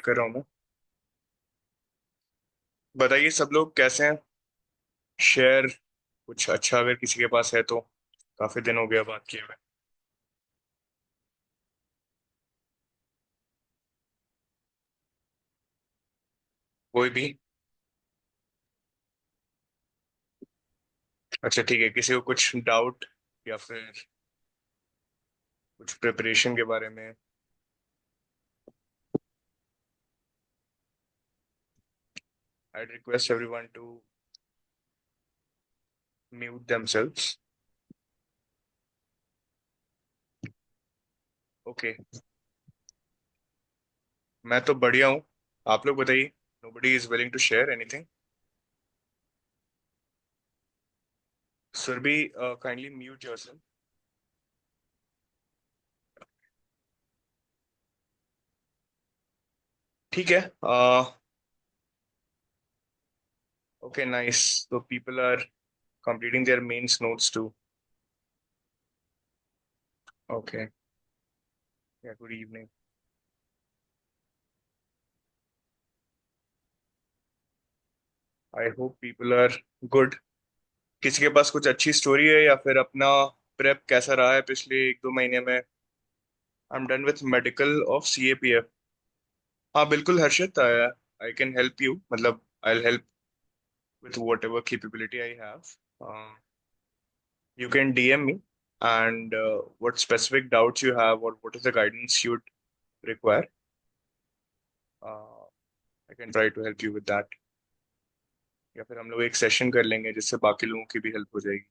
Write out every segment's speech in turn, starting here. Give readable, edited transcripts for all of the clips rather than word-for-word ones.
Start कर रहा हूँ मैं। बताइए सब लोग कैसे हैं। शेयर कुछ अच्छा अगर किसी के पास है तो। काफी दिन हो गया बात किए हुए। कोई भी। अच्छा ठीक है, किसी को कुछ डाउट या फिर कुछ प्रिपरेशन के बारे में। I request everyone to mute themselves. Okay. मैं तो बढ़िया हूँ। आप लोग बताइए। Nobody is willing to share anything. Surabhi, kindly mute yourself. ठीक है। Okay nice. तो people are completing their mains notes too. Okay. Yeah, good evening. I hope people are good. किसी के पास कुछ अच्छी स्टोरी है या फिर अपना प्रेप कैसा रहा है पिछले 1-2 महीने में। I am done with medical of CAPF। हाँ बिल्कुल हर्षित, आई कैन हेल्प यू, मतलब I help with what ever capability I have. You can DM me and what specific doubts you have or what is the guidance you'd require. uh, I can try to help you with that. या फिर हम लोग एक session कर लेंगे जिससे बाकी लोगों की भी हेल्प हो जाएगी।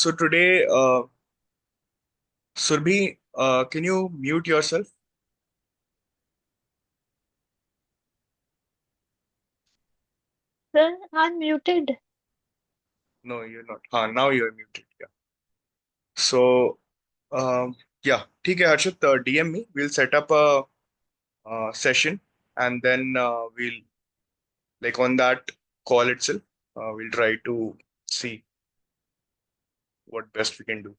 So today, Surbhi, can you mute yourself? Sir, I'm muted. No, you're not. हाँ, now you're muted. Yeah. So, yeah, ठीक है हर्षित, DM me. We'll set up a session and then we'll like on that call itself, we'll try to see what best we can do.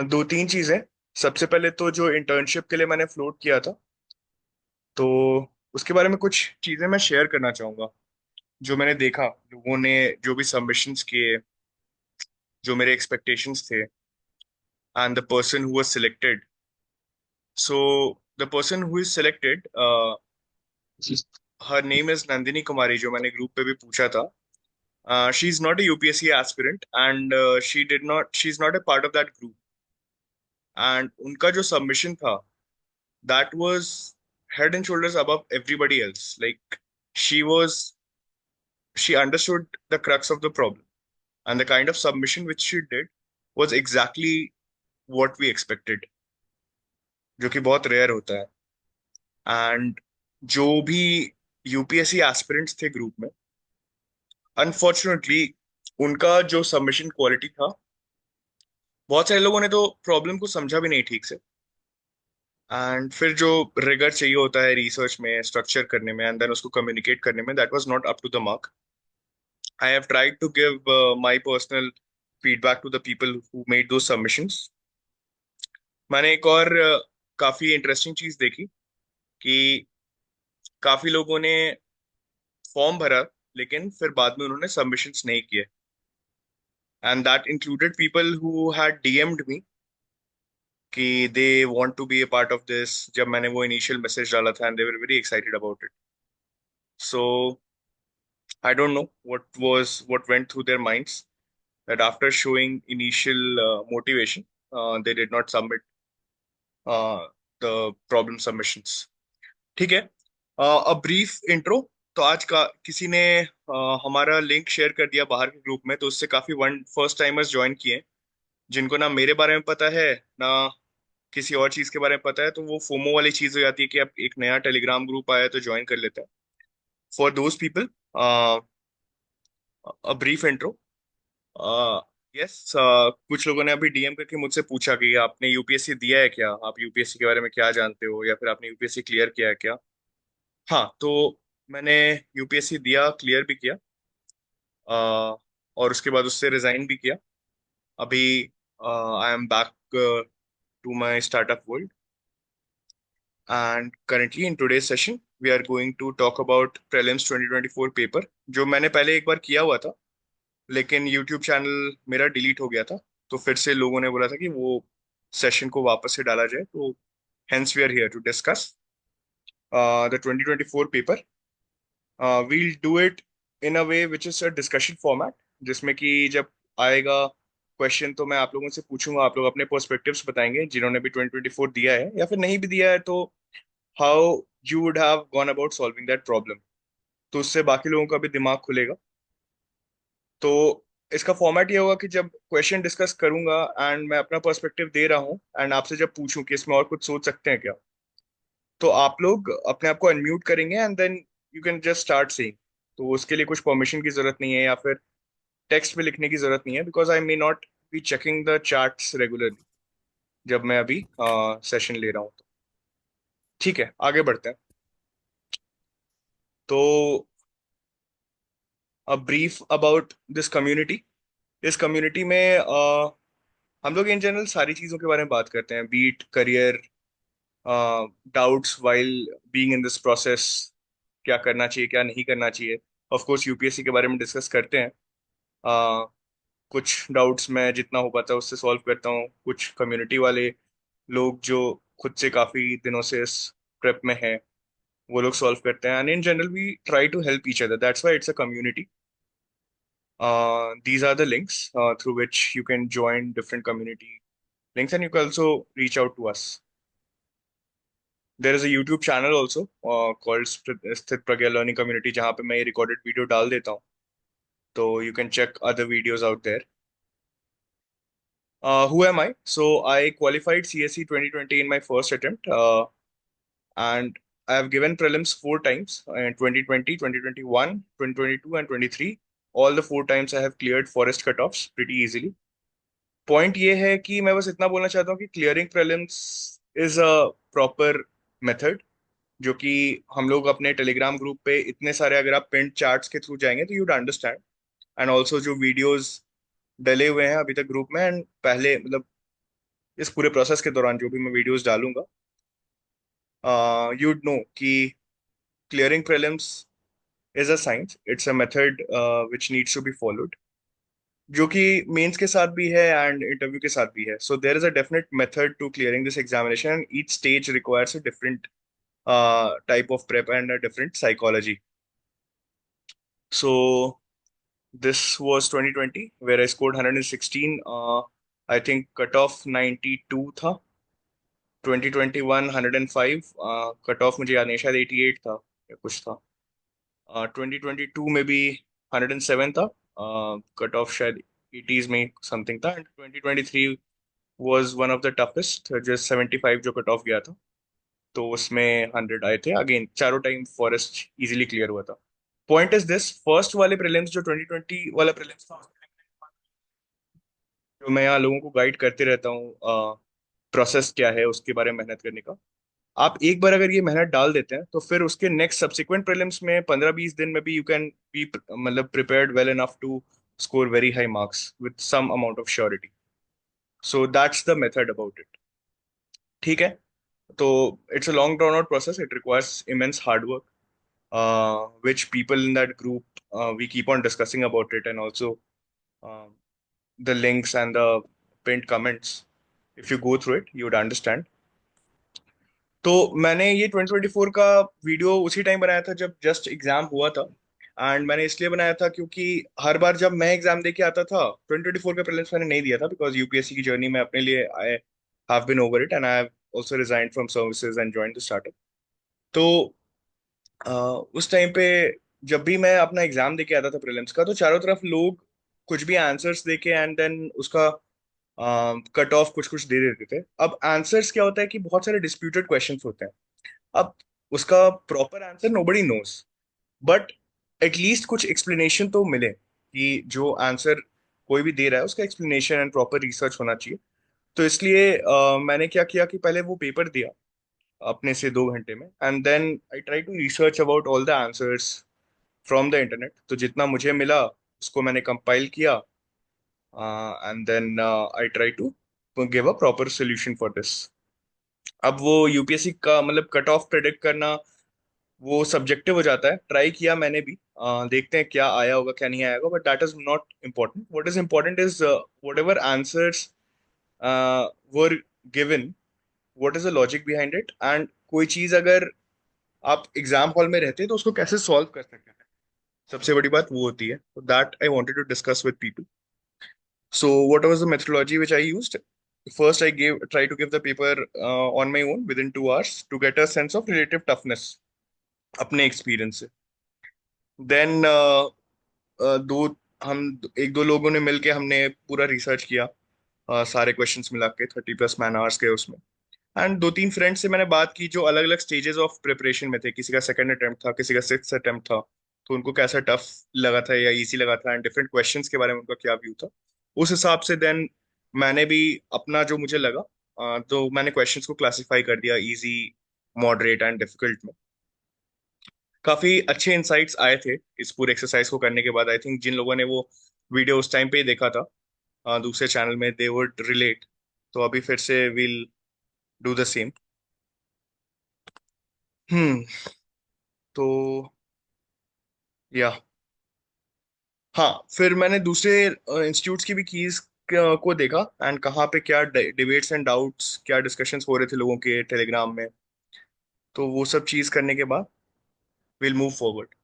2-3 चीजें। सबसे पहले तो जो internship के लिए मैंने फ्लोट किया था, तो उसके बारे में कुछ चीजें मैं शेयर करना चाहूंगा। जो मैंने देखा, लोगों ने जो भी सबमिशंस किए, जो मेरे एक्सपेक्टेशंस थे, and the person who was selected. So the person who is selected, her name is Nandini Kumari, जो मैंने ग्रुप पे भी पूछा था। She is not a UPSC aspirant and she is not a part of that group. And उनका जो submission था, that was head and shoulders above everybody else. Like, she was she understood the crux of the problem, and the kind of submission which she did was exactly what we expected, जो कि बहुत rare होता है। And जो भी UPSC aspirants थे group में, unfortunately उनका जो सबमिशन क्वालिटी था, बहुत सारे लोगों ने तो प्रॉब्लम को समझा भी नहीं ठीक से। एंड फिर जो रिगर चाहिए होता है रिसर्च में, स्ट्रक्चर करने में, एंड देन उसको कम्युनिकेट करने में, that was not up to the mark. I have tried to give my personal feedback to the people who made those submissions. मैंने एक और काफी इंटरेस्टिंग चीज देखी कि काफी लोगों ने फॉर्म भरा, लेकिन फिर बाद में उन्होंने सबमिशंस नहीं किए। And that included people who had DM'd me कि they want to be a part of this, जब मैंने वो इनिशियल मैसेज डाला था, and they were very excited about it. So I don't know what went through their minds, that after showing initial motivation, they did not submit the problem submissions. ठीक है। A brief intro. तो आज का किसी ने हमारा link share कर दिया बाहर के ग्रुप में, तो उससे काफी वन फर्स्ट टाइमर्स ज्वाइन किए, जिनको ना मेरे बारे में पता है, ना किसी और चीज के बारे में पता है। तो वो फोमो वाली चीज हो जाती है कि अब एक नया टेलीग्राम ग्रुप आया है तो ज्वाइन कर लेता है। For those people, a brief intro. Yes, कुछ लोगों ने अभी DM करके मुझसे पूछा कि आपने UPSC दिया है क्या, आप UPSC के बारे में क्या जानते हो, या फिर आपने UPSC क्लियर किया है क्या। हाँ, तो मैंने UPSC दिया, क्लियर भी किया, और उसके बाद उससे रिजाइन भी किया। अभी I am back to my startup world, and currently in today's session, we are going to talk about prelims 2024 paper, जो मैंने पहले एक बार किया हुआ था, लेकिन YouTube चैनल मेरा डिलीट हो गया था, तो फिर से लोगों ने बोला था कि वो सेशन को वापस से डाला जाए, तो hence we are here to discuss the 2024 paper. We'll do it in a way which is a discussion format, जिसमें कि जब आएगा क्वेश्चन तो मैं आप लोगों से पूछूंगा, आप लोग अपने पर्सपेक्टिव्स बताएंगे जिन्होंने भी 2024 दिया है या फिर नहीं भी दिया है, तो how you would have gone about solving that problem, तो उससे बाकी लोगों का भी दिमाग खुलेगा। तो इसका फॉर्मेट ये होगा कि जब क्वेश्चन डिस्कस करूंगा एंड मैं अपना पर्सपेक्टिव दे रहा हूँ एंड आपसे जब पूछूं कि इसमें और कुछ सोच सकते हैं क्या, तो आप लोग अपने आप को अनम्यूट करेंगे and then you can just start saying. तो उसके लिए कुछ परमिशन की जरूरत नहीं है या फिर टेक्स्ट में लिखने की जरूरत नहीं है, because I may not be checking the charts regularly जब मैं अभी सेशन ले रहा हूँ। तो ठीक है, आगे बढ़ते हैं। तो a brief about this community. इस कम्युनिटी में हम लोग इन जनरल सारी चीज़ों के बारे में बात करते हैं, be it career, doubts while being in this process, क्या करना चाहिए क्या नहीं करना चाहिए। ऑफ कोर्स यूपीएससी के बारे में डिस्कस करते हैं। uh, कुछ डाउट्स मैं जितना हो पाता है उससे सॉल्व करता हूँ, कुछ कम्युनिटी वाले लोग जो खुद से काफी दिनों से इस प्रेप में है वो लोग सॉल्व करते हैं, and in general we try to help each other, that's why it's a community. These are the links through which you can join different community links, and you can also reach out to us. There is a YouTube channel also called स्थित प्रज्ञा learning community, जहाँ पे मैं ये recorded video डाल देता हूँ, तो you can check other videos out there. Who am I? So I qualified CSE 2020 in my first attempt, and I have given prelims four times in 2020, 2021, 2022, and 23. All the four times I have cleared forest cutoffs pretty easily. Point ये है कि मैं बस इतना बोलना चाहता हूँ कि clearing prelims is a proper method, जो कि हम लोग अपने टेलीग्राम ग्रुप पे इतने सारे, अगर आप पिन चार्ट्स के थ्रू जाएंगे तो यूड अंडरस्टैंड, एंड ऑल्सो जो वीडियोस डले हुए हैं अभी तक ग्रुप में, एंड पहले मतलब इस पूरे प्रोसेस के दौरान जो भी मैं वीडियोस डालूंगा, यूड नो कि clearing prelims is a science, it's a method which needs to be followed, जो कि मेंस के साथ भी है एंड इंटरव्यू के साथ भी है. So there is a definite method to clearing this examination, and each stage requires a different type of prep and a different psychology. So this was 2020 where I scored 116. I think cutoff 92 था. 2021 105, cutoff मुझे याद नहीं, शायद 88 था या कुछ था. 2022 में भी 107 था, cutoff शायद 80s में समथिंग था. And 2023 was one of the toughest, just 75 जो cutoff गया था, तो उसमें 100 आए थे. अगेन चारों टाइम फॉरेस्ट इजीली क्लियर हुआ था. पॉइंट इज दिस, फर्स्ट वाले प्रीलिम्स जो 2020 वाला प्रीलिम्स था, जो मैं यहाँ लोगों को गाइड करते रहता हूँ प्रोसेस क्या है उसके बारे में मेहनत करने का, आप एक बार अगर ये मेहनत डाल देते हैं तो फिर उसके नेक्स्ट सब्सिक्वेंट प्रीलिम्स में 15-20 दिन में भी यू कैन बी मतलब prepared well enough to score very high marks with some amount of surety. So that's the method about it. ठीक है, तो it's a long drawn out process, it requires immense hard work, which people in that group, we keep on discussing about it, and also uh, the links and the pinned comments. If you go through it, you would understand. तो मैंने ये 2024 का video उसी time बनाया था जब just exam हुआ था, एंड मैंने इसलिए बनाया था क्योंकि हर बार जब मैं एग्जाम दे के आता था, 2024 का प्रीलिम्स मैंने नहीं दिया था बिकॉज यूपीएससी की जर्नी में अपने लिए I have been over it, and I have also resigned from services and joined the startup. तो उस टाइम पे जब भी मैं अपना एग्जाम देके आता था प्रीलिम्स का, तो चारों तरफ लोग कुछ भी आंसर्स देके एंड देन उसका कट ऑफ कुछ कुछ दे देते थे. अब आंसर्स क्या होता है कि बहुत सारे डिस्प्यूटेड क्वेश्चंस होते हैं. अब उसका proper answer nobody nose, but at least कुछ एक्सप्लेनेशन तो मिले कि जो आंसर कोई भी दे रहा है उसका एक्सप्लेनेशन एंड प्रॉपर रिसर्च होना चाहिए. तो इसलिए मैंने क्या किया कि पहले वो पेपर दिया अपने से 2 घंटे में, and then I try to research about all the answers from the internet. तो जितना मुझे मिला उसको मैंने कंपाइल किया, and then I try to give a proper solution for this. अब वो यूपीएससी का मतलब कट ऑफ प्रेडिक्ट करना वो सब्जेक्टिव हो जाता है। ट्राई किया मैंने भी, देखते हैं क्या आया होगा क्या नहीं आया होगा, but that is not important. What is important is what ever answers were given, what is the logic behind it, and कोई चीज अगर आप एग्जाम हॉल में रहते हैं तो उसको कैसे सॉल्व कर सकते हैं, सबसे बड़ी बात वो होती है। That I wanted to discuss with people. So what was the methodology which I used? First, I gave try to give the paper on my own within 2 hours to get a sense of relative toughness अपने experience से। Then दो हम एक दो लोगों ने मिलके हमने पूरा रिसर्च किया, सारे क्वेश्चंस मिला के 30+ मैन आवर्स के उसमें। एंड दो तीन फ्रेंड्स से मैंने बात की जो अलग अलग स्टेजेस ऑफ प्रिपरेशन में थे, किसी का सेकंड अटेम्प्ट था, किसी का सिक्स्थ अटेम्प्ट था, तो उनको कैसा टफ लगा था या इजी लगा था, एंड डिफरेंट क्वेश्चंस के बारे में उनका क्या व्यू था। उस हिसाब से देन मैंने भी अपना जो मुझे लगा, तो मैंने क्वेश्चंस को क्लासिफाई कर दिया इजी, मॉडरेट एंड डिफिकल्ट में। काफी अच्छे इंसाइट्स आए थे इस पूरे एक्सरसाइज को करने के बाद। आई थिंक जिन लोगों ने वो वीडियो उस टाइम पे ही देखा था दूसरे चैनल में, दे वुड रिलेट। तो अभी फिर से विल डू द सेम। हम्म। तो या हाँ, फिर मैंने दूसरे इंस्टीट्यूट्स की भी कीज को देखा, एंड कहाँ पे क्या डिबेट्स एंड डाउट्स, क्या डिस्कशंस हो रहे थे लोगों के टेलीग्राम में। तो वो सब चीज करने के बाद विल मूव फॉरवर्ड।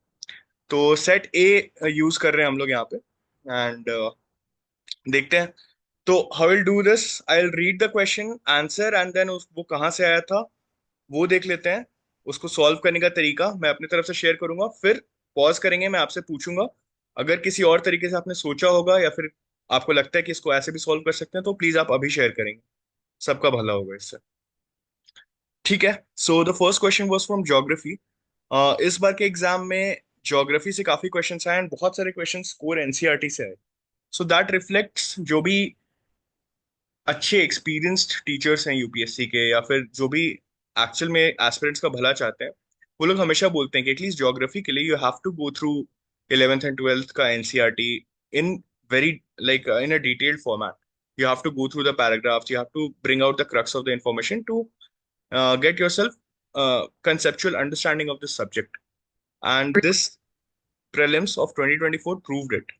तो सेट ए यूज कर रहे हैं हम लोग यहाँ पे, एंड देखते हैं। तो how will do this, I will read the question answer and then वो कहाँ से आया था वो देख लेते हैं। उसको सॉल्व करने का तरीका मैं अपनी तरफ से शेयर करूंगा, फिर पॉज करेंगे, मैं आपसे पूछूंगा। अगर किसी और तरीके से आपने सोचा होगा या फिर आपको लगता है कि इसको ऐसे भी सॉल्व कर सकते हैं तो प्लीज आप अभी शेयर करेंगे, सबका भला होगा इससे। ठीक है। So the first question was from geography. इस बार के एग्जाम में ज्योग्राफी से काफी क्वेश्चंस आए एंड बहुत सारे क्वेश्चंस कोर एनसीईआरटी से आए। सो दैट रिफ्लेक्ट्स जो भी अच्छे एक्सपीरियंस्ड टीचर्स हैं यूपीएससी के, या फिर जो भी एक्चुअल में एस्पिरेंट्स का भला चाहते हैं, वो लोग हमेशा बोलते हैं कि एटलीस्ट ज्योग्राफी के लिए you have to go through 11th and 12th का NCERT in very like in a detailed format. You have to go through the paragraphs, you have to bring out the crux of the information to get yourself conceptual understanding of this subject, and this prelims of 2024 proved it.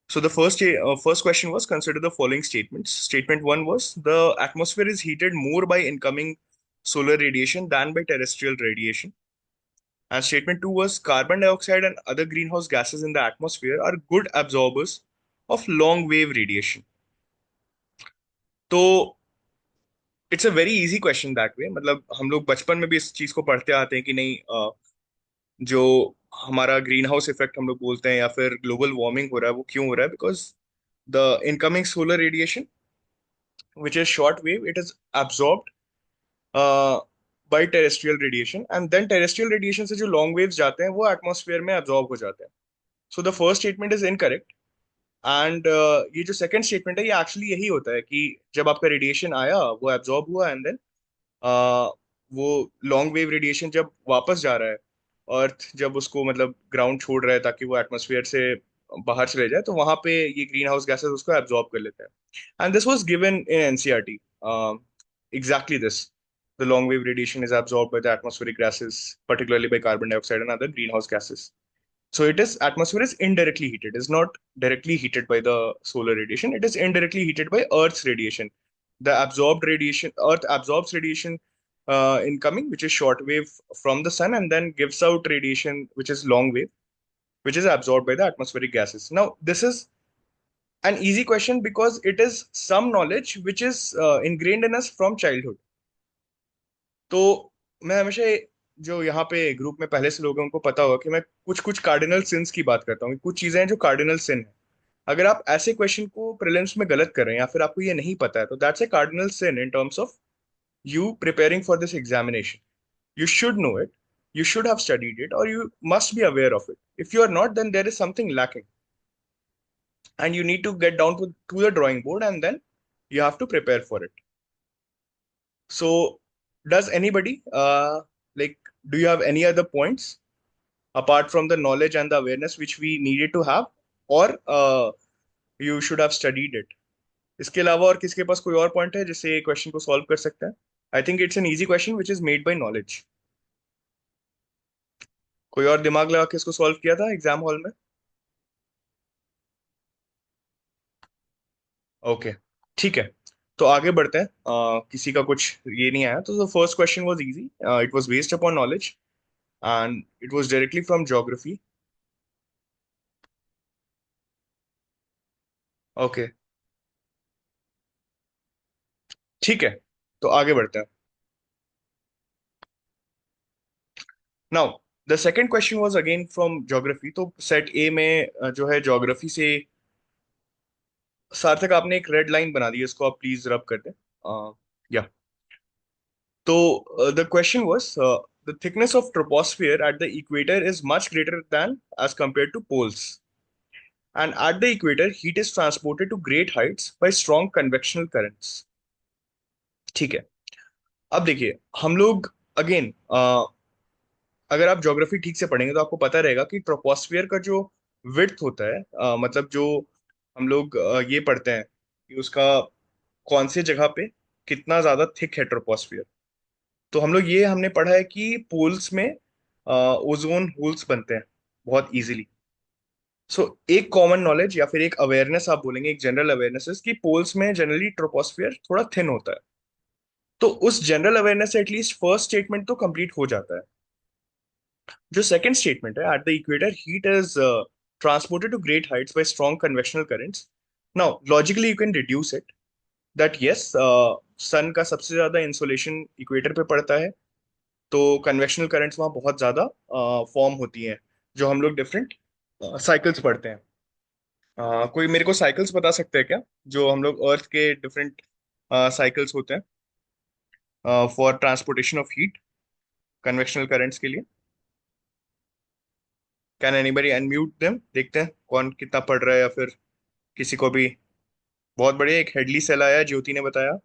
So the first question was, consider the following statements. Statement one was, the atmosphere is heated more by incoming solar radiation than by terrestrial radiation. And statement two was, carbon dioxide and other greenhouse gases in the atmosphere are good absorbers of long wave radiation. तो it's a very easy question that way, मतलब हम लोग बचपन में भी इस चीज को पढ़ते आते हैं कि नहीं, जो हमारा ग्रीन हाउस इफेक्ट हम लोग बोलते हैं या फिर ग्लोबल वार्मिंग हो रहा है, वो क्यों हो रहा है? Because the incoming solar radiation which is short wave, it is absorbed uh, by terrestrial radiation, and then terrestrial radiation से जो long waves जाते हैं वो atmosphere में absorb हो जाते हैं. So the first statement is incorrect. And ये जो सेकंड स्टेटमेंट है ये एक्चुअली यही होता है कि जब आपका रेडिएशन आया वो एब्जॉर्ब हुआ, एंड देन वो लॉन्ग वेव रेडिएशन जब वापस जा रहा है, अर्थ जब उसको मतलब ग्राउंड छोड़ रहा है ताकि वो एटमॉस्फेयर से बाहर चले जाए, तो वहां पे ये ग्रीन हाउस गैसेस उसको एब्जॉर्ब कर लेते हैं। And this was given in NCERT, exactly this, the long wave radiation is absorbed by the atmospheric gases, particularly by carbon dioxide and other greenhouse gases. So it is, atmosphere is indirectly heated, is not directly heated by the solar radiation. It is indirectly heated by Earth's radiation. The absorbed radiation, Earth absorbs radiation incoming, which is short wave from the sun, and then gives out radiation, which is long wave, which is absorbed by the atmospheric gases. Now, this is an easy question because it is some knowledge which is ingrained in us from childhood. तो मैं हमेशा जो यहाँ पे group में पहले से लोग हैं उनको पता होगा कि मैं कुछ कुछ कार्डिनल सिंस की बात करता हूँ, कुछ चीजें हैं जो कार्डिनल सिन है। अगर आप ऐसे क्वेश्चन को प्रीलिम्स में गलत कर रहे हैं या फिर आपको ये नहीं पता है, तो that's a cardinal sin in terms of you preparing for this examination. You should know it, you should have studied it, or you must be aware of it. If you are not, then there is something lacking, and you need to get down to the drawing board, and then you have to prepare for it. So, does anybody like, do you have any other points apart from the knowledge and the awareness which we needed to have, or you should have studied it? इसके अलावा और किसके पास कोई और point है जिससे ये question को सॉल्व कर सकते हैं? I think it's an easy question which is made by knowledge. कोई और दिमाग लगा के इसको सॉल्व किया था एग्जाम हॉल में? ओके, ठीक है। तो आगे बढ़ते हैं। किसी का कुछ ये नहीं आया तो first question was easy. It was based upon knowledge and it was directly from geography. Okay, ठीक है। तो आगे बढ़ते हैं। Now the second question was again from geography. तो सेट ए में जो है ज्योग्राफी से, सार्थक आपने एक रेड लाइन बना दी है, इसको आप प्लीज रब कर दें। या तो the question was the thickness of troposphere at the equator is much greater than as compared to poles, and at the equator heat is transported to great heights by strong convectional currents। ठीक है। अब देखिए हम लोग again, अगर आप geography ठीक से पढ़ेंगे तो आपको पता रहेगा कि ट्रोपोस्फियर का जो विड्थ होता है, मतलब जो हम लोग ये पढ़ते हैं कि उसका कौन से जगह पे कितना ज्यादा थिक है ट्रोपोस्फियर। तो हम लोग ये हमने पढ़ा है कि पोल्स में ओजोन होल्स बनते हैं बहुत इजीली। सो एक कॉमन नॉलेज या फिर एक अवेयरनेस आप बोलेंगे, एक जनरल अवेयरनेस कि पोल्स में जनरली ट्रोपोस्फियर थोड़ा थिन होता है। तो उस जनरल अवेयरनेस से एटलीस्ट फर्स्ट स्टेटमेंट तो कंप्लीट हो जाता है। जो सेकंड स्टेटमेंट है, at the equator heat is transported to great heights by strong convectional currents. Now logically you can reduce it that yes, sun का सबसे ज्यादा इंसोलेशन इक्वेटर पे पड़ता है, तो कन्वेक्शनल करंट्स वहाँ बहुत ज्यादा फॉर्म होती हैं, जो हम लोग डिफरेंट साइकिल्स पढ़ते हैं। कोई मेरे को साइकिल्स बता सकते हैं क्या, जो हम लोग अर्थ के डिफरेंट साइकिल्स होते हैं for transportation of heat convectional currents के लिए? कैन एनीबडी अनम्यूट देम, देखते हैं कौन कितना पढ़ रहा है या फिर किसी को भी। बहुत बढ़िया, एक हेडली सेल आया, ज्योति ने बताया।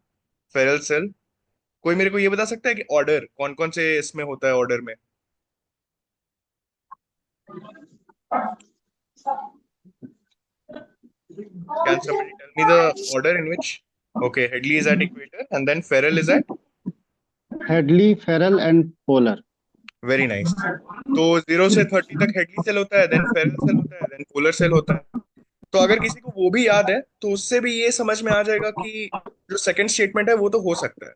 Ferrel cell. कोई मेरे को ये बता सकता है कि ऑर्डर कौन कौन से इसमें होता है ऑर्डर में? Can somebody tell me the order in which? Okay, headley is at equator and then feral is at? Hadley, Ferrel and polar. Very nice. तो 0 से 30 तक हेडली सेल होता है, देन फेरल सेल होता है, देन पोलर सेल होता है। तो अगर किसी को वो भी याद है तो उससे भी ये समझ में आ जाएगा कि जो सेकंड स्टेटमेंट है वो तो हो सकता है।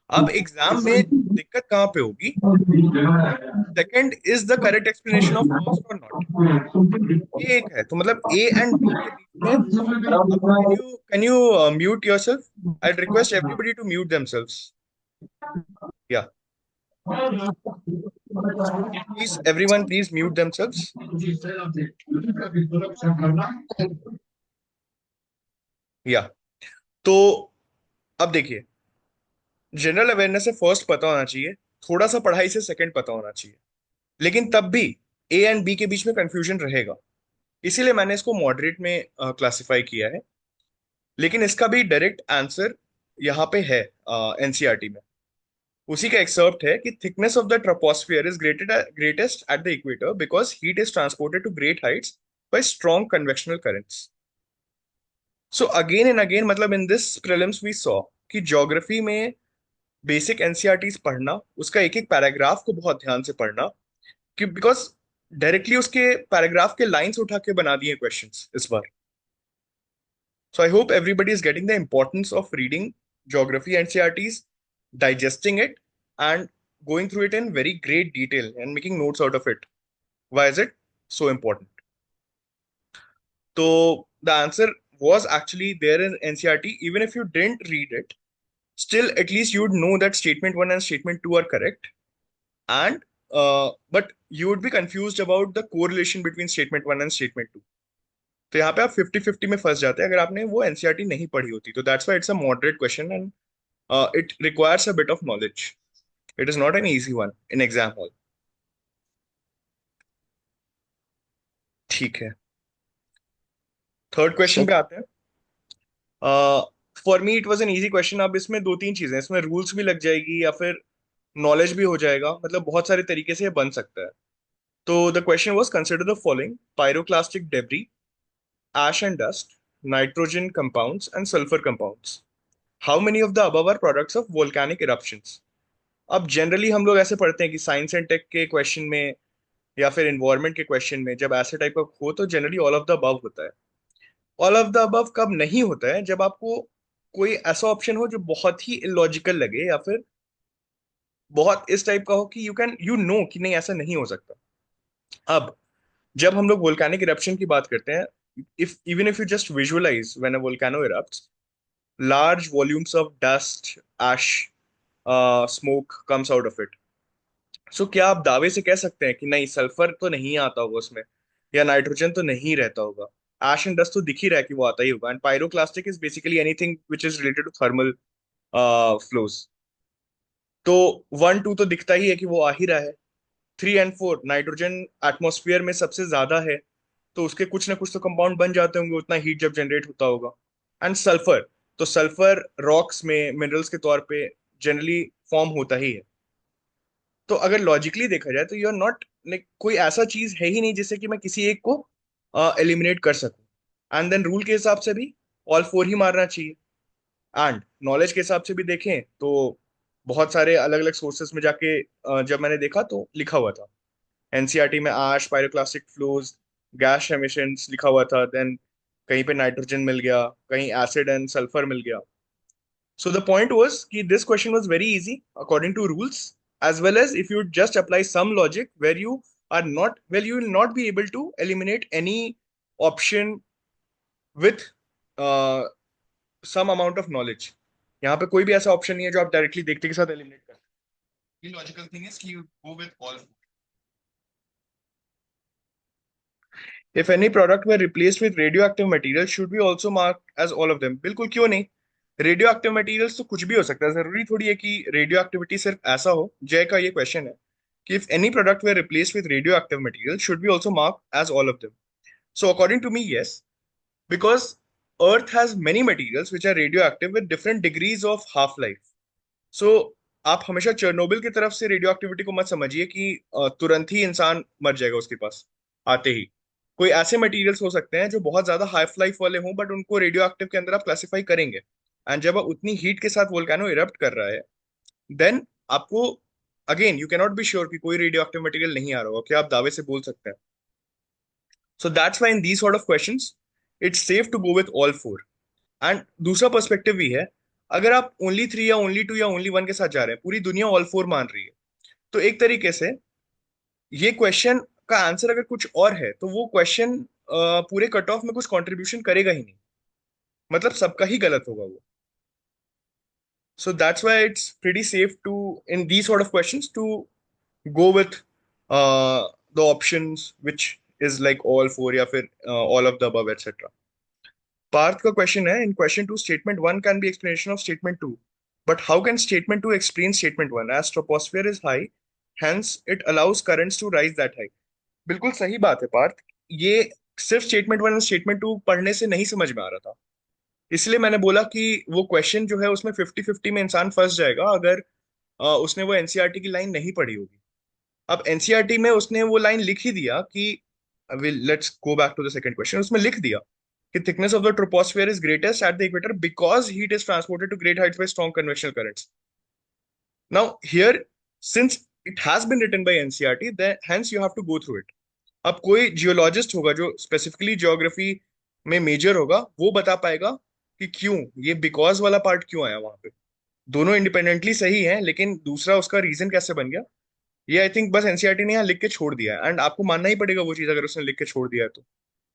अब एग्जाम में दिक्कत कहाँ पे होगी? Second is the correct explanation of first और नॉट। ये एक है तो मतलब ए एंड बी के बीच में। अब can you mute yourself? I request everybody to mute themselves. या please everyone please mute themselves. या तो अब देखिए, जनरल अवेयरनेस से फर्स्ट पता होना चाहिए, थोड़ा सा पढ़ाई से सेकंड पता होना चाहिए, लेकिन तब भी ए एंड बी के बीच में कंफ्यूजन रहेगा। इसीलिए मैंने इसको मॉडरेट में क्लासिफाई किया है। लेकिन इसका भी डायरेक्ट आंसर यहाँ पे है एनसीईआरटी में। उसी का एक्सर्प्ट है कि thickness of the troposphere is greatest at the equator because heat is transported to great heights by strong convectional currents. So again and again, मतलब in this prelims we saw कि geography में basic NCERTs पढ़ना, उसका एक एक paragraph को बहुत ध्यान से पढ़ना, कि बिकॉज डायरेक्टली उसके पैराग्राफ के लाइंस उठा के बना दिए क्वेश्चंस इस बार। So I hope everybody is getting the importance of reading geography NCERTs, digesting it, and going through it in very great detail and making notes out of it. Why is it so important? So the answer was actually there in NCERT. Even if you didn't read it, still at least you would know that statement one and statement two are correct. And but you would be confused about the correlation between statement one and statement two. तो यहाँ पे आप 50-50 में फंस जाते हैं अगर आपने वो एनसीईआरटी नहीं पढ़ी होती। तो that's why it's a moderate question and it requires a bit of knowledge. It is not an easy one in exam hall. ठीक है, थर्ड क्वेश्चन सर, पे आते हैं। For me it was an easy question. अब इसमें दो तीन चीजें, इसमें रूल्स भी लग जाएगी या फिर नॉलेज भी हो जाएगा, मतलब बहुत सारे तरीके से ये बन सकता है। तो the question was consider the following: pyroclastic debris, ash and dust, nitrogen compounds and sulfur compounds. How many of the above are products of volcanic eruptions? अब जनरली हम लोग ऐसे पढ़ते हैं कि साइंस एंड टेक के क्वेश्चन में या फिर इन्वायरमेंट के क्वेश्चन में जब ऐसे टाइप का हो तो generally all of the above होता है। ऑल ऑफ द अबव कब नहीं होता है? जब आपको कोई ऐसा ऑप्शन हो जो बहुत ही इलॉजिकल लगे या फिर बहुत इस टाइप का हो कि यू नो कि नहीं ऐसा नहीं हो सकता। अब जब हम लोग वोल्केनिक इरप्शन की बात करते हैं, if you just visualize when a volcano erupts, large volumes of dust, ash, smoke comes out of it. So क्या आप दावे से कह सकते हैं कि नहीं सल्फर तो नहीं आता होगा उसमें, या नाइट्रोजन तो नहीं रहता होगा? एश एंड डस्ट तो दिख ही रहा है कि वो आता ही होगा। And pyroclastic is basically anything which is related to thermal flows. तो 1 2 तो दिखता ही है कि वो आ ही रहा है। 3 और 4, नाइट्रोजन एटमॉस्फेयर में सबसे ज्यादा है, तो उसके कुछ ना कुछ तो कंपाउंड बन जाते होंगे उतना हीट जब जनरेट होता होगा। एंड सल्फर, तो सल्फर रॉक्स में मिनरल्स के तौर पे जनरली फॉर्म होता ही है। तो अगर लॉजिकली देखा जाए तो यू आर नॉट लाइक कोई ऐसा चीज है ही नहीं जिससे कि मैं किसी एक को एलिमिनेट कर सकूं। एंड देन रूल के हिसाब से भी ऑल फोर ही मारना चाहिए। एंड नॉलेज के हिसाब से भी देखें तो बहुत सारे अलग अलग सोर्सेस में जाके जब मैंने देखा तो लिखा हुआ था एनसीईआरटी में आश पायरोक्लास्टिक फ्लोज गैस एमिशंस लिखा हुआ था। देन कहीं पे नाइट्रोजन मिल गया, कहीं एसिड एंड सल्फर मिल गया। So the point was कि this question was very easy according to rules, as well as if you just apply some logic where you will not be able to eliminate any option with uh, some amount of knowledge. यहाँ पे कोई भी ऐसा option नहीं है जो आप directly देखते के साथ एलिमिनेट कर सकते हैं। लॉजिकल थिंग इज कि you go with all. If any product were replaced with radioactive material, should be also marked as all of them? बिल्कुल, क्यों नहीं? रेडियो एक्टिव मटेरियल्स तो कुछ भी हो सकता है, जरूरी थोड़ी है कि रेडियो एक्टिविटी सिर्फ ऐसा हो। जय का ये क्वेश्चन है कि if any product were replaced with radioactive material should be also mark as all of them. So according to me yes, because earth has many materials which are radioactive with different degrees of half life. So आप हमेशा Chernobyl की तरफ से radio activity को मत समझिए कि तुरंत ही इंसान मर जाएगा उसके पास आते ही। कोई ऐसे मटेरियल्स हो सकते हैं जो बहुत ज्यादा हाफ लाइफ वाले हों बट उनको रेडियो एक्टिव के अंदर आप क्लासिफाई करेंगे। एंड जब आप उतनी हीट के साथ वोल्केनो इरप्ट कर रहा है देन आपको again you cannot be sure कि कोई रेडियो एक्टिव मटेरियल नहीं आ रहा होगा। क्या आप दावे से बोल सकते हैं? So that's why in these sort of questions it's safe to go with all four. And दूसरा पर्सपेक्टिव भी है, अगर आप ओनली 3 या ओनली 2 या ओनली 1 के साथ जा रहे हैं, पूरी दुनिया ऑल फोर मान रही है, तो एक तरीके से ये क्वेश्चन का आंसर अगर कुछ और है तो वो क्वेश्चन पूरे कट ऑफ में कुछ कंट्रीब्यूशन करेगा ही नहीं, मतलब सबका ही गलत होगा वो। So that's why it's pretty safe to, in these sort of questions, to go with the options which is like all four या फिर all of the above etc. Partha का क्वेश्चन है, in question two statement one can be explanation of statement two, but how can statement two explain statement one? As troposphere is high hence it allows currents to rise that high. बिल्कुल सही बात है पार्थ। ये सिर्फ statement one और statement two पढ़ने से नहीं समझ में आ रहा था, इसलिए मैंने बोला कि वो क्वेश्चन जो है उसमें 50-50 में इंसान फंस जाएगा अगर उसने वो एनसीईआरटी की लाइन नहीं पढ़ी होगी। अब एनसीईआरटी में उसने वो लाइन लिख ही दिया कि let's go back to the second question, उसमें लिख दिया कि thickness of the troposphere is greatest at the equator because heat is transported to great heights by strong convectional currents. Now here since it has been written by NCERT then hence you have to go through it. अब कोई geologist होगा जो specifically geography में major होगा वो बता पाएगा कि क्यों ये बिकॉज वाला पार्ट क्यों आया वहां पे। दोनों इंडिपेंडेंटली सही हैं लेकिन दूसरा उसका रीजन कैसे बन गया, ये आई थिंक बस एनसीईआरटी ने यहाँ लिख के छोड़ दिया है एंड आपको मानना ही पड़ेगा वो चीज अगर उसने लिख के छोड़ दिया है तो।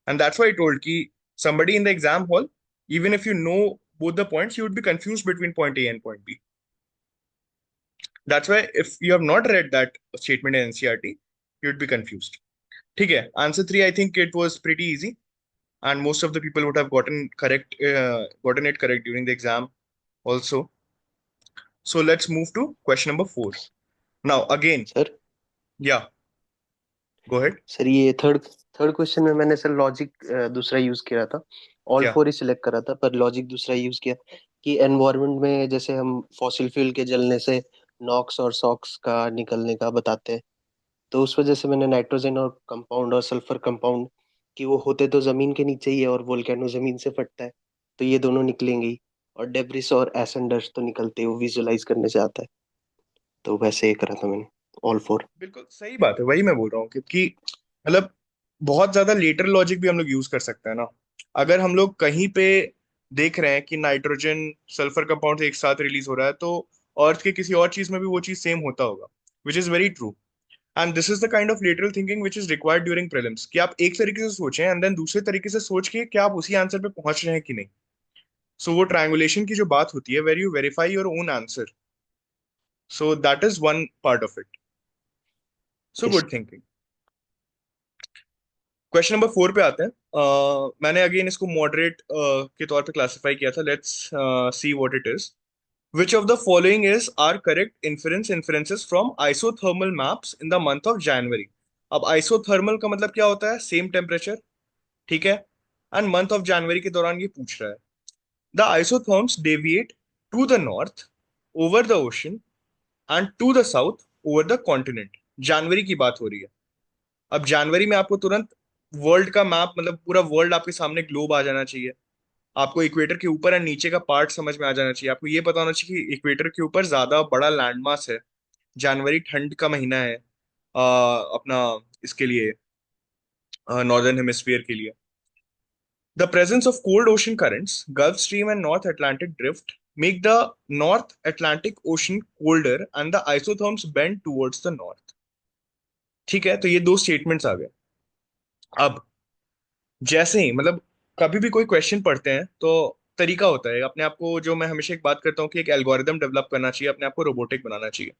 And that's why I told कि somebody in the exam hall, even if you know both the points, you would be confused between point A and point B. That's why if you have not read that statement in NCERT, you would be confused. ठीक है, answer three I think it was pretty easy and most of the people would have gotten it correct during the exam also. So let's move to question number 4 now again. Sir Yeah, go ahead. Sir ये third third question में मैंने sir logic दूसरा use किया था। All क्या? Four ही select करा था पर लॉजिक दूसरा यूज किया कि एनवायरनमेंट में जैसे हम फॉसिल फ्यूल के जलने से नॉक्स और सॉक्स का निकलने का बताते हैं, तो उस वजह से मैंने नाइट्रोजन और कंपाउंड और सल्फर कंपाउंड कि वो होते तो जमीन के नीचे ही है और वोल्केनो जमीन से फटता है, तो ये दोनों निकलेंगे ही। और डेब्रिस और एसेंडर्स तो निकलते हैं, वो विजुलाइज करने से आता है। तो वैसे ये करा था मैंने, ऑल फोर। बिल्कुल सही बात है, वही मैं बोल रहा हूँ क्योंकि मतलब बहुत ज्यादा लेटर लॉजिक भी हम लोग यूज कर सकते हैं ना। अगर हम लोग कहीं पे देख रहे हैं कि नाइट्रोजन सल्फर कंपाउंड एक साथ रिलीज हो रहा है, तो अर्थ के किसी और चीज में भी वो चीज सेम होता होगा, which is very true. And this is the kind of lateral thinking which is required during prelims, कि आप एक तरीके से सोचें एंड देन दूसरे तरीके से सोच के क्या आप उसी आंसर पे पहुंच रहे हैं कि नहीं। सो वो ट्रायंगुलेशन की जो बात होती है, where you verify your own answer, so that is one part of it. So yes. Good thinking. Question number 4 पे आते हैं। मैंने अगेन इसको मॉडरेट के तौर पे क्लासिफाई किया था। Let's see what it is. Which of the following is are correct inferences from isothermal maps in the month of January. अब आइसोथर्मल का मतलब क्या होता है? सेम टेम्परेचर, ठीक है। एंड मंथ ऑफ जनवरी के दौरान ये पूछ रहा है। The isotherms deviate to the north over the ocean and to the south over the continent. जनवरी की बात हो रही है। अब जनवरी में आपको तुरंत वर्ल्ड का मैप, मतलब पूरा वर्ल्ड आपके सामने ग्लोब आ जाना चाहिए। आपको इक्वेटर के ऊपर एंड नीचे का पार्ट समझ में आ जाना चाहिए। आपको ये पता होना चाहिए कि इक्वेटर के ऊपर ज्यादा बड़ा लैंड मास है। जनवरी ठंड का महीना है अपना इसके लिए, नॉर्दर्न हेमिस्फीयर के लिए। The presence of cold ocean currents, Gulf Stream and North Atlantic drift make the North Atlantic Ocean colder and the isotherms bend towards the north. ठीक है, तो ये दो स्टेटमेंट्स आ गए। अब जैसे ही मतलब कभी भी कोई क्वेश्चन पढ़ते हैं तो तरीका होता है अपने आप को, जो मैं हमेशा एक बात करता हूँ कि एक एल्गोरिदम डेवलप करना चाहिए, अपने आप को रोबोटिक बनाना चाहिए।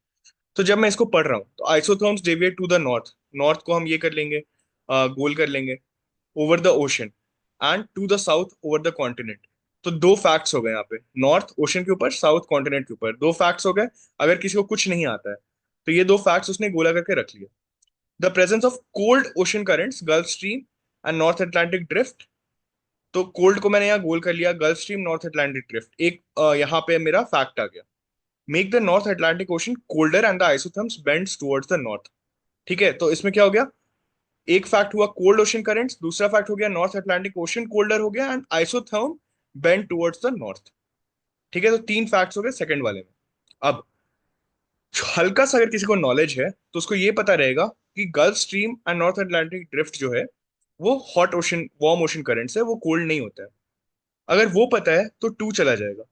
तो जब मैं इसको पढ़ रहा हूँ तो isotherms deviate to the north, north को हम ये कर लेंगे, गोल कर लेंगे, over the ocean and to the south over the continent. तो दो फैक्ट्स हो गए यहाँ पे, नॉर्थ ओशन के ऊपर, साउथ कॉन्टिनेंट के ऊपर, दो फैक्ट्स हो गए। अगर किसी को कुछ नहीं आता है तो ये दो फैक्ट्स उसने गोला करके रख लिया। The presence of cold ocean currents, Gulf Stream and North Atlantic Drift. तो कोल्ड को मैंने यहाँ गोल कर लिया, Gulf Stream, North Atlantic Drift, एक यहाँ पे मेरा फैक्ट आ गया। Make the North Atlantic Ocean colder and the isotherms bends towards the north. ठीक है, तो इसमें क्या हो गया? एक फैक्ट हुआ कोल्ड ओशन करंट्स, दूसरा फैक्ट हो गया नॉर्थ अटलांटिक ओशन कोल्डर हो गया and isotherm bend towards the north. ठीक है, तो तीन फैक्ट्स हो गए सेकंड वाले में। अब हल्का सा अगर किसी को नॉलेज है तो उसको ये पता रहेगा कि gulf Stream and North Atlantic drift जो है वो hot ocean warm ocean currents है, वो कोल्ड नहीं होता है। अगर वो पता है तो टू चला जाएगा।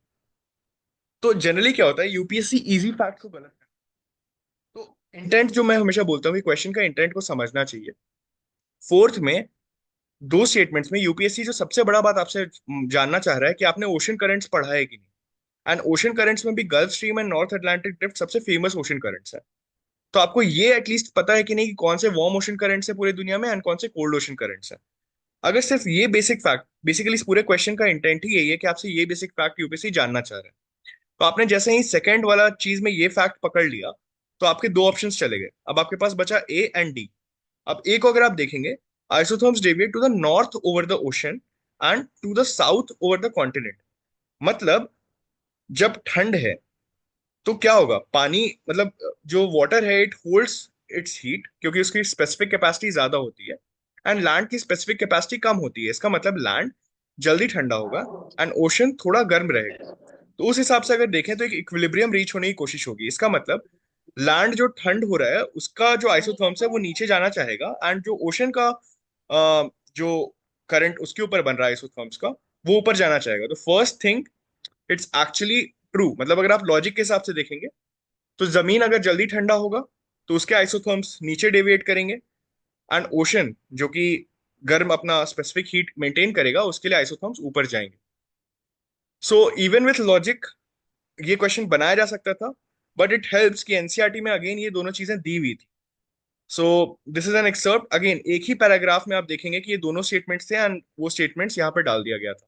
तो जनरली क्या होता है, यूपीएससी इजी फैक्ट को गलत करता है। तो इंटेंट जो मैं हमेशा बोलता हूँ कि क्वेश्चन का इंटेंट को समझना चाहिए। फोर्थ में दो स्टेटमेंट्स में यूपीएससी जो सबसे बड़ा बात आपसे जानना चाह रहा है कि आपने ओशन करंट्स पढ़ा है कि नहीं। एंड ओशन करंट्स में भी gulf Stream and North Atlantic drift सबसे फेमस ओशन करंट्स है। तो आपको ये एटलीस्ट पता है कि नहीं कि कौन से वार्म ओशन करंट्स है पूरी दुनिया में एंड कौन से कोल्ड ओशन करंट्स है। अगर सिर्फ ये बेसिक फैक्ट, बेसिकली इस पूरे क्वेश्चन का इंटेंट ही यही है कि आपसे ये बेसिक फैक्ट यूपीएससी जानना चाह रहा है। तो आपने जैसे ही सेकंड वाला चीज में ये फैक्ट पकड़ लिया तो आपके दो ऑप्शंस चले गए। अब आपके पास बचा ए एंड डी। अब ए को अगर आप देखेंगे, isotherms deviate to the north over the ocean and to the south over the continent. मतलब जब ठंड है तो क्या होगा, पानी मतलब जो वाटर है इट होल्ड्स इट्स हीट क्योंकि उसकी स्पेसिफिक कैपेसिटी ज्यादा होती है एंड लैंड की स्पेसिफिक कैपेसिटी कम होती है। इसका मतलब लैंड जल्दी ठंडा होगा एंड ओशन थोड़ा गर्म रहेगा। तो उस हिसाब से अगर देखें तो एक इक्विलिब्रियम रीच होने की कोशिश होगी। इसका मतलब लैंड जो ठंड हो रहा है उसका जो आइसोथर्म्स है वो नीचे जाना चाहेगा एंड जो ओशन का जो करंट उसके ऊपर बन रहा है आइसोथर्म्स का, वो ऊपर जाना चाहेगा। तो first thing, it's actually true. मतलब अगर आप लॉजिक के हिसाब से देखेंगे तो जमीन अगर जल्दी ठंडा होगा तो उसके आइसोथर्म्स नीचे डेविएट करेंगे एंड ओशन जो कि गर्म अपना स्पेसिफिक हीट मेंटेन करेगा उसके लिए आइसोथर्म्स ऊपर जाएंगे। सो इवन विथ लॉजिक ये क्वेश्चन बनाया जा सकता था, बट इट हेल्प्स कि एनसीईआरटी में अगेन ये दोनों चीजें दी हुई थी। So this is an excerpt, again एक ही पैराग्राफ में आप देखेंगे कि ये दोनों स्टेटमेंट्स थे एंड वो स्टेटमेंट्स यहाँ पर डाल दिया गया था।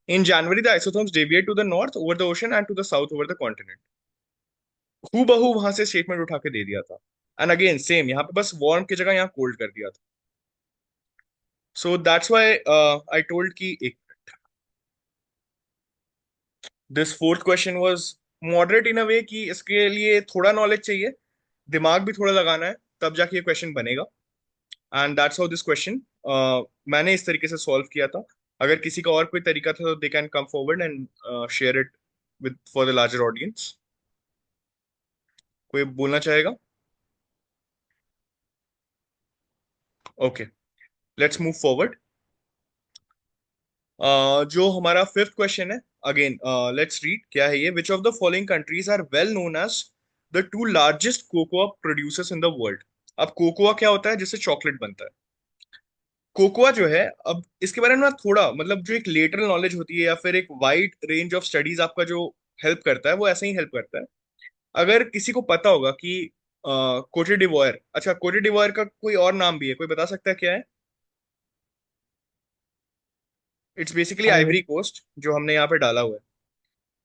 In January the isotherms deviate to the north over the ocean and to the south over the continent. हु बहू वहां से स्टेटमेंट उठा के दे दिया था। एंड अगेन सेम यहाँ पे बस वार्म की जगह यहाँ कोल्ड कर दिया था। So that's why I told कि एक this fourth question was moderate in a way कि इसके लिए थोड़ा नॉलेज चाहिए, दिमाग भी थोड़ा लगाना है, तब जाके ये क्वेश्चन बनेगा। And that's how this question मैंने इस तरीके से सॉल्व किया था। अगर किसी का और कोई तरीका था तो they can come forward and share it with for the larger audience. कोई बोलना चाहेगा? Okay, let's move forward. जो हमारा फिफ्थ क्वेश्चन है, अगेन लेट्स रीड क्या है ये। Which of the following countries are well known as the two largest cocoa producers in the world? अब कोकोआ क्या होता है? जिससे चॉकलेट बनता है। कोकोआ जो है, अब इसके बारे में ना थोड़ा मतलब जो एक लेटरल नॉलेज होती है या फिर एक वाइड रेंज ऑफ स्टडीज आपका जो हेल्प करता है वो ऐसे ही हेल्प करता है। अगर किसी को पता होगा कि कोटे डिवॉयर, अच्छा कोटे डिवॉयर का कोई और नाम भी है, कोई बता सकता है क्या है? It's basically ivory. Ivory Coast जो हमने यहाँ पे डाला हुआ है।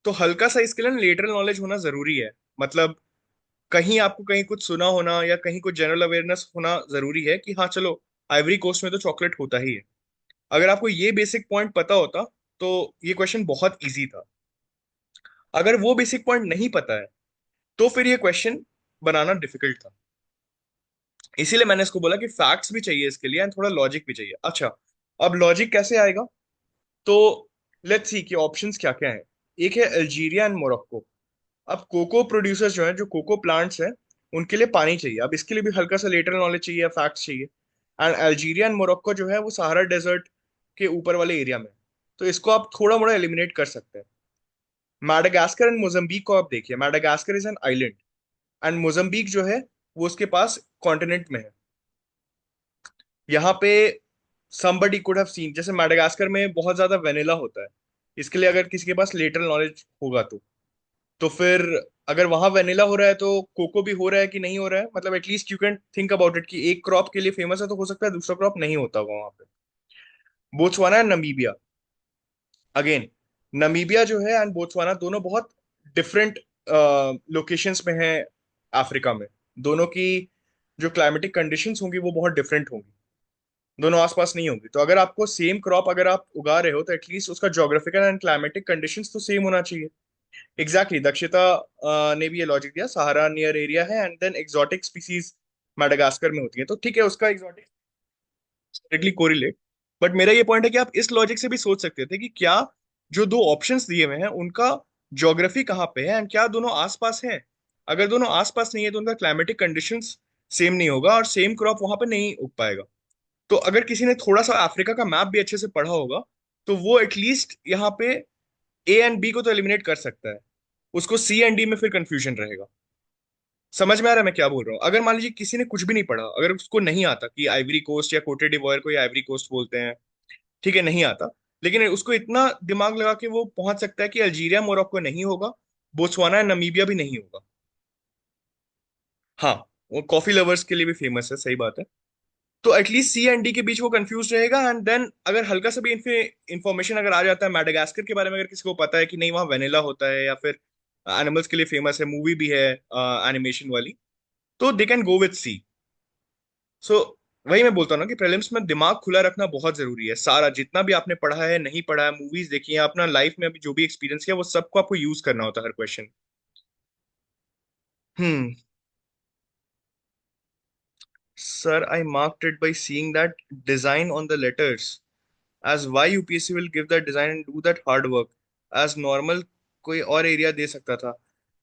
तो हल्का सा इसके लिए लेटरल नॉलेज होना जरूरी है। मतलब कहीं आपको कहीं कुछ सुना होना या कहीं कुछ जनरल अवेयरनेस होना जरूरी है कि हाँ चलो, आइवरी कोस्ट में तो चॉकलेट होता ही है। अगर आपको ये बेसिक पॉइंट पता होता तो ये क्वेश्चन बहुत इजी था। अगर वो बेसिक पॉइंट नहीं पता है तो फिर ये क्वेश्चन बनाना डिफिकल्ट था। इसीलिए मैंने इसको बोला कि फैक्ट्स भी चाहिए इसके लिए एंड थोड़ा लॉजिक भी चाहिए। अच्छा, अब लॉजिक कैसे आएगा? तो लेट्स सी कि ऑप्शंस क्या क्या हैं। एक है अल्जीरिया एंड मोरक्को। अब कोको प्रोड्यूसर्स जो हैं, जो कोको प्लांट्स हैं, उनके लिए पानी चाहिए। अब इसके लिए भी हल्का सा लेटरल नॉलेज चाहिए या फैक्ट्स चाहिए। एंड अल्जीरिया एंड मोरक्को जो है वो सहारा डेजर्ट के ऊपर वाले एरिया में है। तो इसको आप थोड़ा मोड़ा एलिमिनेट कर सकते हैं। मैडागास्कर एंड मोजम्बिक को आप देखिए। Madagascar is an island and Mozambique जो है वो उसके पास कॉन्टिनेंट में है। यहाँ पे somebody could have seen, जैसे मैडागास्कर में बहुत ज्यादा वेनिला होता है। इसके लिए अगर किसी के पास लेटरल नॉलेज होगा तो फिर अगर वहां वेनिला हो रहा है तो कोको भी हो रहा है कि नहीं हो रहा है? मतलब at least you can think about it कि एक क्रॉप के लिए फेमस है तो हो सकता है दूसरा क्रॉप नहीं होता होगा वहां पे। Botswana and Namibia, again Namibia जो है एंड बोत्सवाना दोनों बहुत डिफरेंट लोकेशंस में है अफ्रीका में। दोनों की जो क्लाइमेटिक कंडीशंस होंगी वो बहुत डिफरेंट होंगी। दोनों आसपास नहीं होंगी। तो अगर आपको सेम क्रॉप अगर आप उगा रहे हो तो एटलीस्ट उसका ज्योग्राफिकल एंड क्लाइमेटिक कंडीशंस तो सेम होना चाहिए। एग्जैक्टली दक्षिता ने भी ये लॉजिक दिया। सहारा नियर एरिया है and then exotic species Madagascar में होती है, तो ठीक है उसका एक्सोटिक डायरेक्टली कोरिलेट। बट मेरा ये पॉइंट है कि आप इस लॉजिक से भी सोच सकते थे कि क्या जो दो ऑप्शंस दिए हुए हैं उनका ज्योग्राफी कहाँ पे है एंड क्या दोनों आसपास हैं। अगर दोनों आसपास नहीं है तो उनका क्लाइमेटिक कंडीशंस सेम नहीं होगा और सेम क्रॉप वहां पे नहीं उग पाएगा। तो अगर किसी ने थोड़ा सा अफ्रीका का मैप भी अच्छे से पढ़ा होगा तो वो एटलीस्ट यहाँ पे ए एंड बी को तो एलिमिनेट कर सकता है। उसको सी एंड डी में फिर कंफ्यूजन रहेगा। समझ में आ रहा है मैं क्या बोल रहा हूँ? अगर मान लीजिए किसी ने कुछ भी नहीं पढ़ा, अगर उसको नहीं आता कि आइवरी कोस्ट या कोटे डिवॉयर को या आइवरी कोस्ट बोलते हैं, ठीक है नहीं आता, लेकिन उसको इतना दिमाग लगा के वो पहुंच सकता है कि अल्जीरिया मोरक्को नहीं होगा, बोत्सवाना नमीबिया भी नहीं होगा। हाँ, वो कॉफी लवर्स के लिए भी फेमस है, सही बात है। तो एटलीस्ट सी एंड डी के बीच वो कंफ्यूज रहेगा एंड देन अगर हल्का सा भी इंफॉर्मेशन अगर आ जाता है मैडागास्कर के बारे में, अगर किसी को पता है कि नहीं वहाँ वेनिला होता है या फिर एनिमल्स के लिए फेमस है, मूवी भी है एनिमेशन वाली, तो they can go with C. सो वही मैं बोलता हूँ ना कि प्रीलिम्स में दिमाग खुला रखना बहुत जरूरी है। सारा जितना भी आपने पढ़ा है, नहीं पढ़ा है, मूवीज देखी है, अपना लाइफ में अभी जो भी एक्सपीरियंस किया, वो सबको आपको यूज करना होता है हर question. Hmm. Sir I marked it by seeing that design on the letters as why UPSC will give that design and do that hard work as normal कोई और एरिया दे सकता था।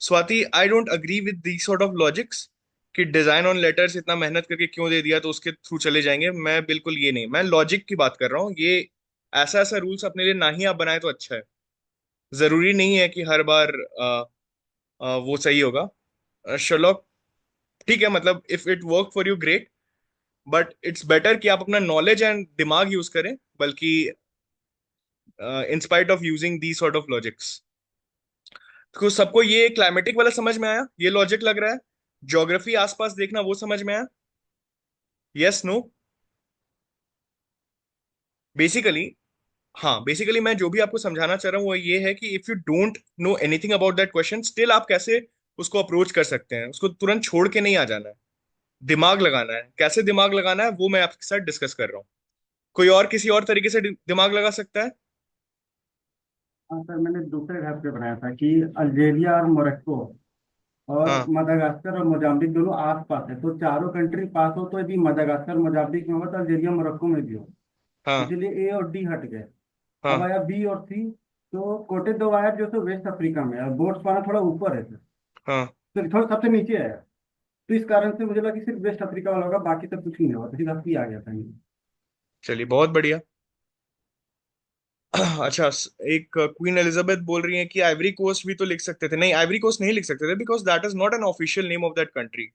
Swati, I don't agree with the sort of logics कि design on letters इतना मेहनत करके क्यों दे दिया तो उसके थ्रू चले जाएंगे। मैं बिल्कुल ये नहीं, मैं लॉजिक की बात कर रहा हूँ। ये ऐसा ऐसा रूल्स अपने लिए ना ही आप बनाए तो अच्छा है। जरूरी नहीं है कि हर बार वो सही होगा। चलो ठीक है, मतलब if it work for you great, but it's better कि आप अपना नॉलेज एंड दिमाग यूज करें, बल्कि in spite of using the sort of logics. तो सबको ये क्लाइमेटिक वाला समझ में आया? ये लॉजिक लग रहा है? ज्योग्राफी आसपास देखना वो समझ में आया? Yes no? बेसिकली, हाँ बेसिकली मैं जो भी आपको समझाना चाह रहा हूँ वो ये है कि if you don't know anything about that question, still आप कैसे उसको अप्रोच कर सकते हैं। उसको तुरंत छोड़ के नहीं आ जाना है, दिमाग लगाना है। कैसे दिमाग लगाना है वो मैं आपके साथ डिस्कस कर रहा हूँ। कोई और किसी और तरीके से दिमाग लगा सकता है? हाँ सर, मैंने दूसरे घर पे बनाया था कि अल्जीरिया और मोरक्को और हाँ मदागास्कर और मोजाम्बिक दोनों आस पास है, तो चारों कंट्री पास हो, तो यदि मदागास्कर मोजाम्बिक में हो तो अल्जीरिया मोरक्को में भी हो। हाँ इसलिए ए और डी हट गए। अब हाँ आया बी और सी। तो कोटे दो आया जो सो वेस्ट अफ्रीका में है, और बोट्सवाना थोड़ा ऊपर है सर, हाँ। तो थोड़ा सबसे नीचे है। तो इस कारण से मुझे लगा कि सिर्फ वेस्ट अफ्रीका वाला होगा, बाकी सब कुछ नहीं होगा, तो सीधा सी आ गया था ये। चलिए बहुत बढ़िया। अच्छा, एक क्वीन एलिजाबेथ बोल रही है कि आइवरी कोस्ट भी तो लिख सकते थे। नहीं, आइवरी कोस्ट नहीं लिख सकते थे because that is not an official name of that country.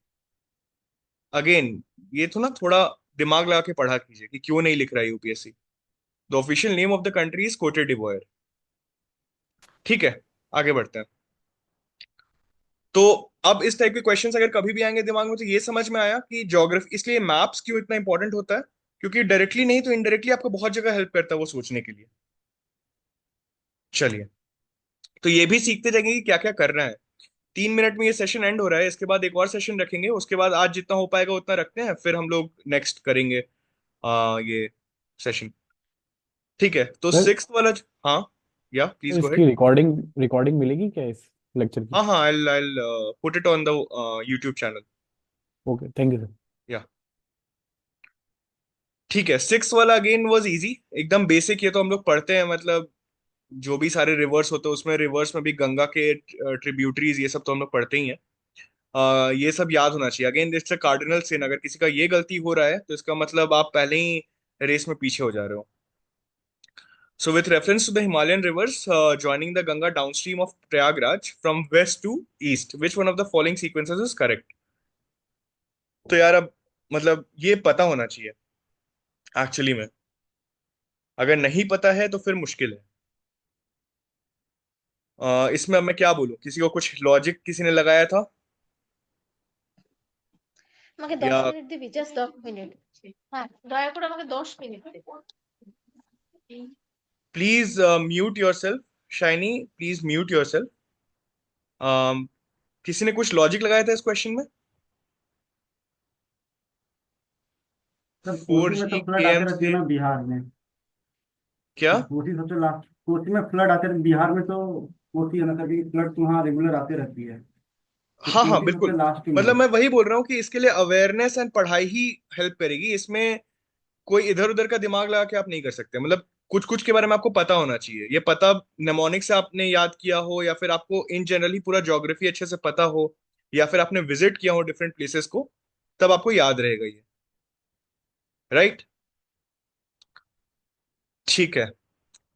Again, ये तो ना थोड़ा दिमाग लगा के पढ़ा कीजिए कि क्यों नहीं लिख रहा है UPSC. The official name of the country is कोटे डिवॉयर। ठीक है, आगे बढ़ते हैं। तो अब इस टाइप के क्वेश्चंस अगर कभी भी आएंगे दिमाग में, तो ये समझ में आया कि ज्योग्राफी, इसलिए मैप्स क्यों इतना इंपॉर्टेंट होता है, क्योंकि डायरेक्टली नहीं तो इनडायरेक्टली आपको बहुत जगह हेल्प करता है वो सोचने के लिए। चलिए, तो ये भी सीखते जाएंगे कि क्या क्या करना है। 3 मिनट में ये सेशन एंड हो रहा है, इसके बाद एक और सेशन रखेंगे, उसके बाद आज जितना हो पाएगा उतना रखते हैं, फिर हम लोग नेक्स्ट करेंगे ये सेशन। ठीक है, तो सर, सिक्स्थ वाला हाँ, या प्लीज गो इसकी अहेड। रिकॉर्डिंग रिकॉर्डिंग मिलेगी क्या इस लेक्चर की? हाँ हाँ, I put it on the YouTube channel. Okay, thank you sir. या ठीक है, सिक्स वाला अगेन वाज इजी, एकदम बेसिक। ये तो हम लोग पढ़ते हैं, मतलब जो भी सारे रिवर्स होते हैं उसमें रिवर्स में भी गंगा के ट्रिब्यूटरीज, ये सब तो हम लोग पढ़ते ही हैं। ये सब याद होना चाहिए। अगेन इट्स अ कार्डिनल सिन, अगर किसी का ये गलती हो रहा है तो इसका मतलब आप पहले ही रेस में पीछे हो जा रहे हो। So, with reference to the Himalayan rivers joining the Ganga downstream of Prayagraj from west to east, which one of the following sequences is correct? तो यार अब मतलब ये पता होना चाहिए एक्चुअली में। अगर नहीं पता है तो फिर मुश्किल है। इसमें अब मैं क्या बोलूं, किसी को कुछ लॉजिक किसी ने लगाया था আমাকে দশ या? মিনিট দিবি, জাস্ট 10 মিনিট। হ্যাঁ, দয়া করে আমাকে 10 মিনিট দে। Please mute yourself. Shiny, please mute yourself. किसी ने कुछ लॉजिक लगाया था इस क्वेश्चन में? सर फोर कोसी में तो जी फ्लड के एम आते रहती है से ना बिहार में। क्या? तो कोसी सबसे लास्ट, कोसी में फ्लड आते रहते बिहार में, तो कोसी है ना सर, फ्लड तो वहाँ रेगुलर आते रहती है। तो हाँ हाँ कोसी बिल्कुल। सबसे लास्ट में मतलब है। मैं वही बोल रहा हूँ कि इसके लिए अवेयरनेस एंड पढ़ाई ही हेल्प करेगी इसमें। कोई इधर उधर का दिमाग लगा के आप नहीं कर सकते। मतलब कुछ कुछ के बारे में आपको पता होना चाहिए। ये पता नेमोनिक से आपने याद किया हो, या फिर आपको इन जनरली पूरा ज्योग्राफी अच्छे से पता हो, या फिर आपने विजिट किया हो डिफरेंट प्लेसेस को, तब आपको याद रहेगा ये। राइट? ठीक है,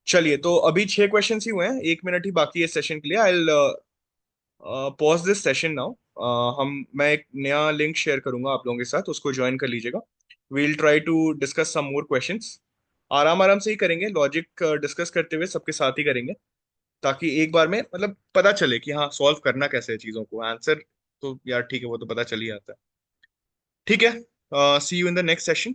चलिए, तो अभी 6 क्वेश्चन ही हुए हैं, 1 मिनट ही बाकी है सेशन के लिए। आई पॉज दिस सेशन नाउ। मैं एक नया लिंक शेयर करूंगा आप लोगों के साथ, उसको ज्वाइन कर लीजिएगा। We'll try to discuss some more questions. आराम आराम से ही करेंगे, लॉजिक डिस्कस करते हुए सबके साथ ही करेंगे, ताकि एक बार में मतलब पता चले कि हाँ सॉल्व करना कैसे है चीजों को। आंसर तो यार ठीक है, वो तो पता चल ही आता है। ठीक है, see you in the next session.